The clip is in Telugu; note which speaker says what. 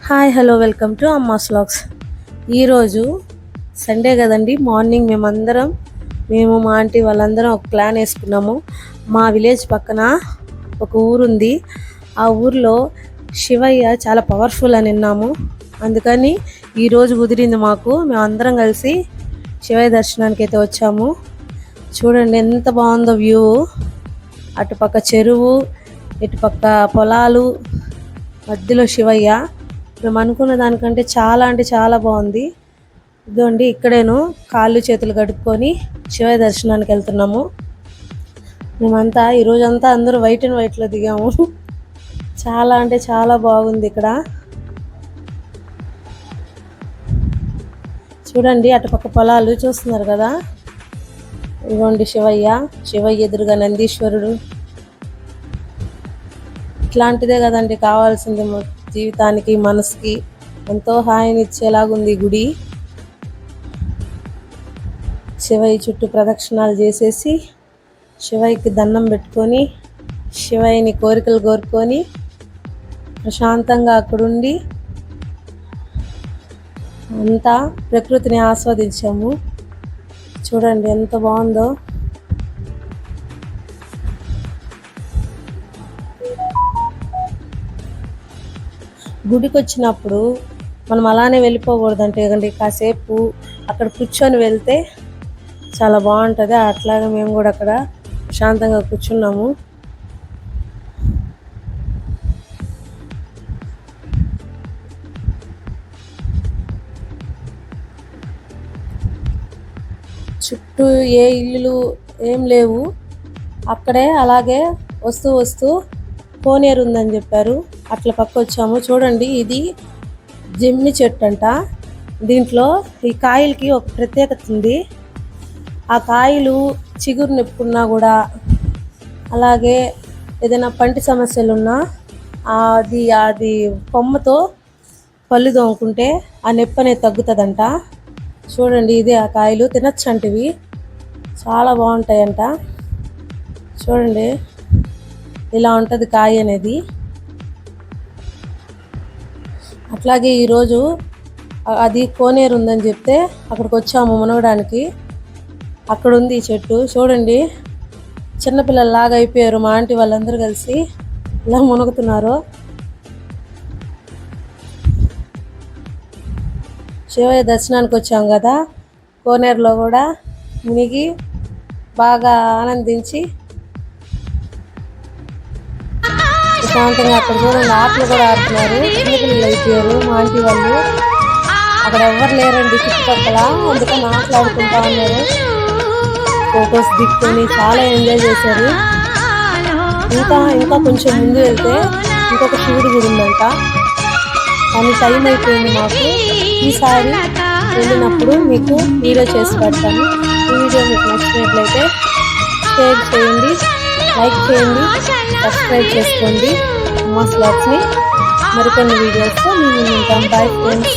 Speaker 1: Hi hello welcome to అమ్మాస్ vlogs. ఈరోజు సండే కదండి. మార్నింగ్ మేము మా ఆంటీ వాళ్ళందరం ఒక ప్లాన్ వేసుకున్నాము. మా విలేజ్ పక్కన ఒక ఊరుంది. ఆ ఊర్లో శివయ్య చాలా పవర్ఫుల్ అని విన్నాము. అందుకని ఈరోజు కుదిరింది మాకు. మేమందరం కలిసి శివయ్య దర్శనానికి అయితే వచ్చాము. చూడండి ఎంత బాగుందో వ్యూ. అటుపక్క చెరువు, ఇటుపక్క పొలాలు, మధ్యలో శివయ్య. మేము అనుకున్న దానికంటే చాలా అంటే చాలా బాగుంది. ఇదిగోండి ఇక్కడేను కాళ్ళు చేతులు కడుక్కొని శివయ్య దర్శనానికి వెళ్తున్నాము. మేమంతా ఈరోజంతా అందరూ వైట్ అండ్ వైట్లో దిగాము. చాలా అంటే చాలా బాగుంది ఇక్కడ. చూడండి అటుపక్క పొలాలు చూస్తున్నారు కదా. ఇదిగోండి శివయ్య ఎదురుగా నందీశ్వరుడు. ఇట్లాంటిదే కదండి కావాల్సింది. జీవితానికి మనసుకి ఎంతో హాయిని ఇచ్చేలాగుంది గుడి. శివయ్య చుట్టూ ప్రదక్షిణాలు చేసేసి శివయ్యకి దండం పెట్టుకొని శివయ్యని కోరికలు కోరుకొని ప్రశాంతంగా అక్కడుండి అంతా ప్రకృతిని ఆస్వాదించాము. చూడండి ఎంత బాగుందో. గుడికి వచ్చినప్పుడు మనం అలానే వెళ్ళిపోకూడదంటే కండి, కాసేపు అక్కడ కూర్చొని వెళ్తే చాలా బాగుంటుంది. అట్లాగే మేము కూడా అక్కడ ప్రశాంతంగా కూర్చున్నాము. చుట్టూ ఏ ఇల్లులు ఏం లేవు. అక్కడే అలాగే వస్తూ కోనేరు ఉందని చెప్పారు. అట్లా పక్క వచ్చాము. చూడండి ఇది జమ్మి చెట్టు అంట. దీంట్లో ఈ కాయలకి ఒక ప్రత్యేకత ఉంది. ఆ కాయలు చిగురు నొప్పుకున్నా కూడా, అలాగే ఏదైనా పంటి సమస్యలు ఉన్నా అది కొమ్మతో పళ్ళు తోముకుంటే ఆ నొప్పి అనేది తగ్గుతుందంట. చూడండి ఇదే ఆ కాయలు తినచ్చంటివి, చాలా బాగుంటాయంట. చూడండి ఇలా ఉంటుంది కాయ అనేది. అట్లాగే ఈరోజు అది కోనేరు ఉందని చెప్తే అక్కడికి వచ్చాము మునగడానికి. అక్కడ ఉంది ఈ చెట్టు. చూడండి చిన్నపిల్లల్లాగా అయిపోయారు. మా ఆంటీ వాళ్ళందరూ కలిసి ఇలా మునుగుతున్నారు. శివయ్య దర్శనానికి వచ్చాం కదా, కోనేరులో కూడా మునిగి బాగా ఆనందించి ప్రశాంతంగా అక్కడ చూడండి ఆటలు కూడా ఆడుతున్నారు. చిన్నపిల్లలు అయిపోయారు మా ఆంటీ వాళ్ళు. అక్కడ ఎవరు లేరండి చుట్టుపక్కల, అందుకని ఆటలాడుకుంటా ఉన్నారు. ఫొటోస్ దిక్కుని చాలా ఎంజాయ్ చేశారు. ఇంకా కొంచెం ముందు వెళ్తే ఇంకొక శివుడు గుడి ఉందంట. కానీ టైం అయిపోయింది మాకు. ఈసారి వెళ్ళినప్పుడు మీకు వీడియో చేసి పెడతాను. ఈ వీడియో మీకు నచ్చినట్లయితే షేర్ చేయండి, లైక్ చేయండి, సబ్స్క్రైబ్ చేసుకోండి అమ్మాస్ వ్లాగ్స్ని. మరికొన్ని వీడియోస్తో మేము ఉంటాం. Bye friends.